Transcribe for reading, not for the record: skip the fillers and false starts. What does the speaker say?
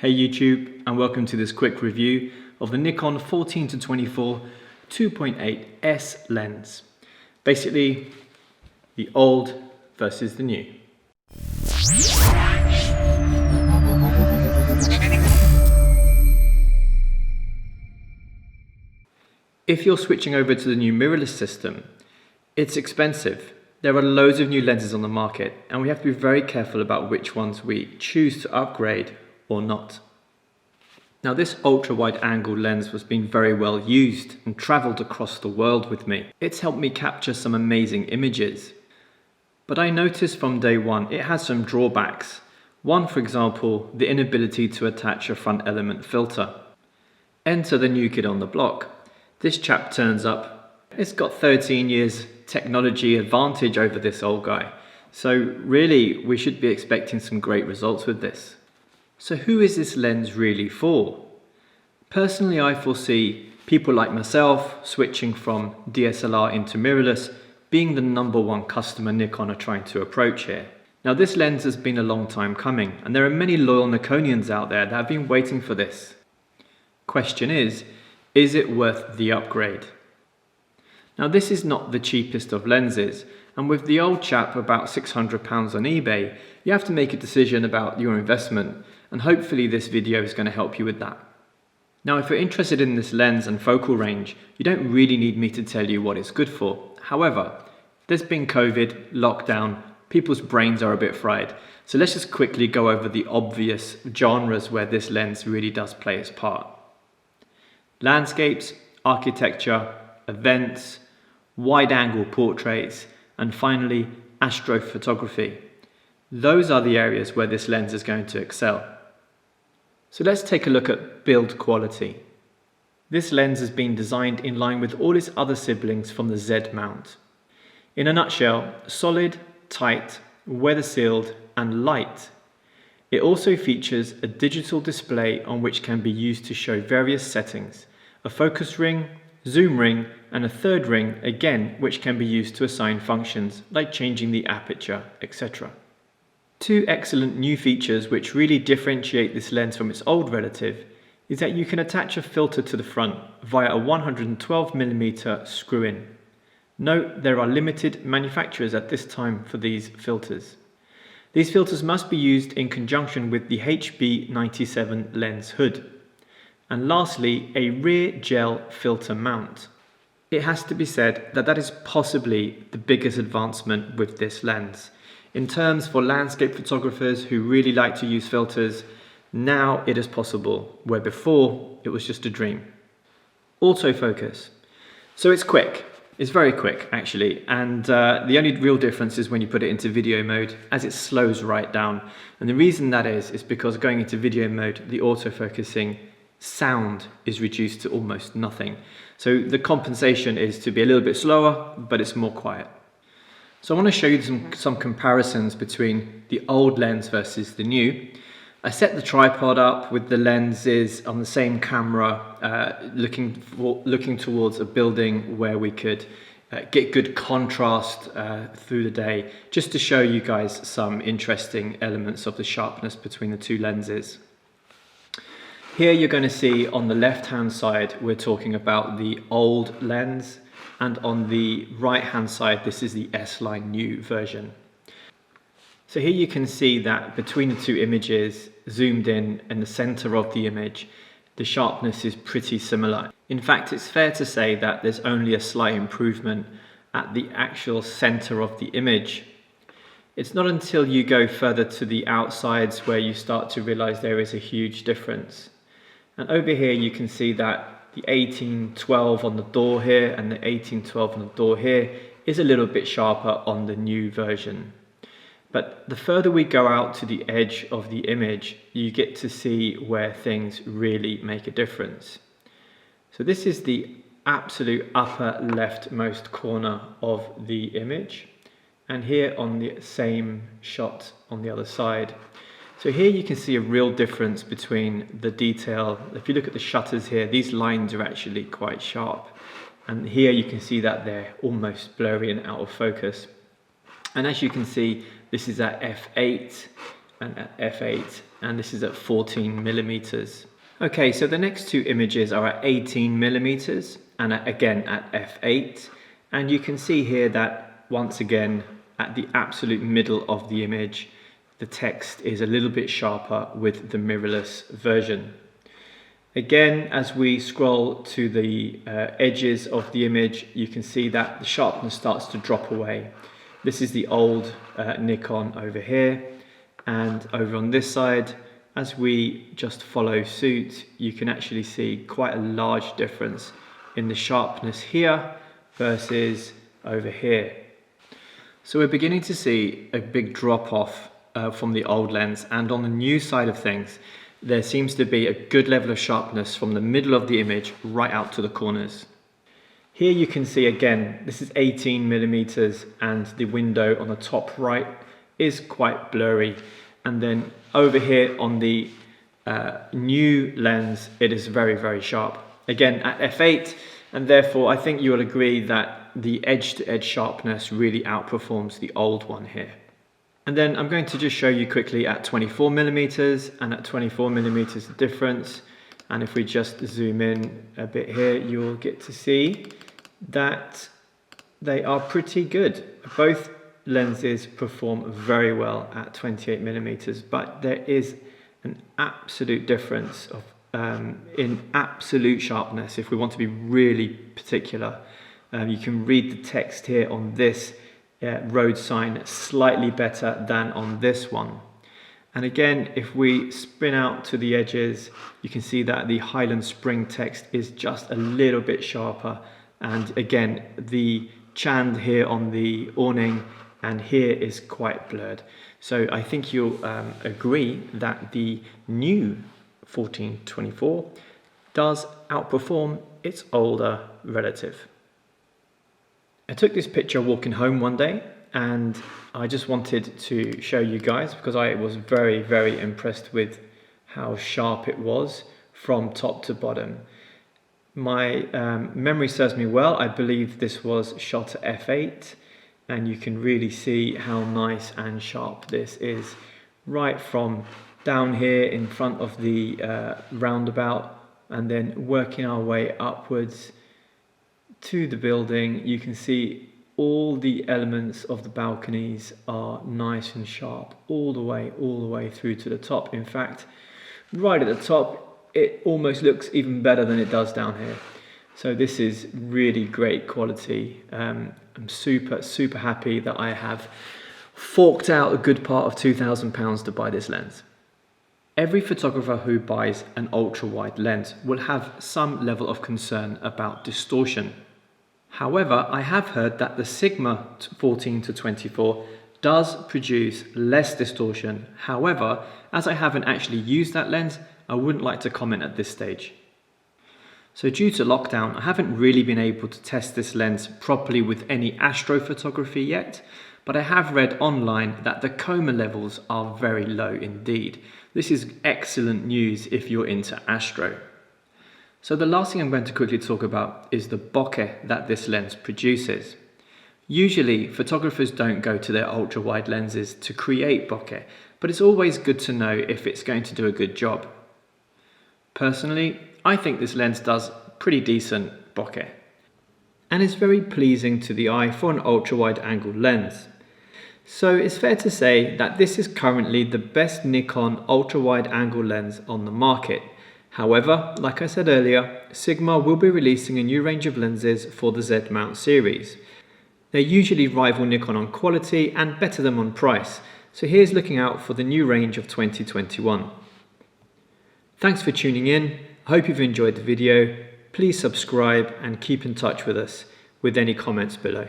Hey YouTube, and welcome to this quick review of the Nikon 14-24 2.8S lens. Basically, the old versus the new. If you're switching over to the new mirrorless system, it's expensive. There are loads of new lenses on the market, and we have to be very careful about which ones we choose to upgrade or not. Now, this ultra-wide angle lens has been very well used and travelled across the world with me. It's helped me capture some amazing images. But I noticed from day one it has some drawbacks. One, for example, the inability to attach a front element filter. Enter the new kid on the block. This chap turns up. It's got 13 years technology advantage over this old guy. So really, we should be expecting some great results with this. So who is this lens really for? Personally, I foresee people like myself switching from DSLR into mirrorless being the #1 customer Nikon are trying to approach here. Now, this lens has been a long time coming, and there are many loyal Nikonians out there that have been waiting for this. Question is it worth the upgrade? Now, this is not the cheapest of lenses, and with the old chap about £600 on eBay, you have to make a decision about your investment, and hopefully this video is going to help you with that. Now, if you're interested in this lens and focal range, you don't really need me to tell you what it's good for. However, there's been COVID, lockdown, people's brains are a bit fried, so let's just quickly go over the obvious genres where this lens really does play its part. Landscapes, architecture, events, wide-angle portraits, and finally, astrophotography. Those are the areas where this lens is going to excel. So let's take a look at build quality. This lens has been designed in line with all its other siblings from the Z mount. In a nutshell, solid, tight, weather sealed, and light. It also features a digital display on which can be used to show various settings, a focus ring, zoom ring, and a third ring, again, which can be used to assign functions like changing the aperture, etc. Two excellent new features which really differentiate this lens from its old relative is that you can attach a filter to the front via a 112mm screw-in. Note there are limited manufacturers at this time for these filters. These filters must be used in conjunction with the HB97 lens hood. And lastly, a rear gel filter mount. It has to be said that that is possibly the biggest advancement with this lens. In terms for landscape photographers who really like to use filters, now it is possible, where before it was just a dream. Autofocus. So it's quick. It's very quick actually, and the only real difference is when you put it into video mode, as it slows right down. And the reason that is because going into video mode, the autofocusing sound is reduced to almost nothing. So the compensation is to be a little bit slower, but it's more quiet. So I want to show you some comparisons between the old lens versus the new. I set the tripod up with the lenses on the same camera, looking towards a building where we could get good contrast through the day, just to show you guys some interesting elements of the sharpness between the two lenses. Here you're going to see on the left hand side we're talking about the old lens, and on the right hand side this is the S-Line new version. So here you can see that between the two images, zoomed in the center of the image, the sharpness is pretty similar. In fact, it's fair to say that there's only a slight improvement at the actual center of the image. It's not until you go further to the outsides where you start to realize there is a huge difference. And over here you can see that the 1812 on the door here and the 1812 on the door here is a little bit sharper on the new version. But the further we go out to the edge of the image, you get to see where things really make a difference. So this is the absolute upper leftmost corner of the image, and here on the same shot on the other side. So here you can see a real difference between the detail. If you look at the shutters here, these lines are actually quite sharp. And here you can see that they're almost blurry and out of focus. And as you can see, this is at f8, and at f8, and this is at 14 millimeters. Okay, so the next two images are at 18 millimeters and again at f8, and you can see here that once again at the absolute middle of the image the text is a little bit sharper with the mirrorless version. Again, as we scroll to the edges of the image, you can see that the sharpness starts to drop away. This is the old Nikon over here, and over on this side, as we just follow suit, you can actually see quite a large difference in the sharpness here versus over here. So we're beginning to see a big drop off from the old lens, and on the new side of things, there seems to be a good level of sharpness from the middle of the image right out to the corners. Here you can see again, this is 18 millimeters and the window on the top right is quite blurry. And then over here on the new lens, it is very, very sharp. Again at f8, and therefore I think you will agree that the edge-to-edge sharpness really outperforms the old one here. And then I'm going to just show you quickly at 24 millimeters and at 24 millimeters the difference. And if we just zoom in a bit here, you'll get to see that they are pretty good. Both lenses perform very well at 28 millimeters, but there is an absolute difference of in absolute sharpness. If we want to be really particular, you can read the text here on this road sign slightly better than on this one. And again, if we spin out to the edges, you can see that the Highland Spring text is just a little bit sharper. And again, the chand here on the awning and here is quite blurred. So I think you'll agree that the new 14-24 does outperform its older relative. I took this picture walking home one day, and I just wanted to show you guys because I was very, very impressed with how sharp it was from top to bottom. My memory serves me well. I believe this was shot at f8, and you can really see how nice and sharp this is right from down here in front of the roundabout, and then working our way upwards to the building. You can see all the elements of the balconies are nice and sharp all the way through to the top. In fact, right at the top, it almost looks even better than it does down here. So this is really great quality. I'm super happy that I have forked out a good part of £2,000 to buy this lens. Every photographer who buys an ultra-wide lens will have some level of concern about distortion. However, I have heard that the Sigma 14-24 does produce less distortion. However, as I haven't actually used that lens, I wouldn't like to comment at this stage. So due to lockdown, I haven't really been able to test this lens properly with any astrophotography yet, but I have read online that the coma levels are very low indeed. This is excellent news if you're into astro. So the last thing I'm going to quickly talk about is the bokeh that this lens produces. Usually photographers don't go to their ultra wide lenses to create bokeh, but it's always good to know if it's going to do a good job. Personally, I think this lens does pretty decent bokeh, and it's very pleasing to the eye for an ultra wide angle lens. So it's fair to say that this is currently the best Nikon ultra wide angle lens on the market. However, like I said earlier, Sigma will be releasing a new range of lenses for the Z mount series. They usually rival Nikon on quality and better them on price, so here's looking out for the new range of 2021. Thanks for tuning in. I hope you've enjoyed the video. Please subscribe and keep in touch with us with any comments below.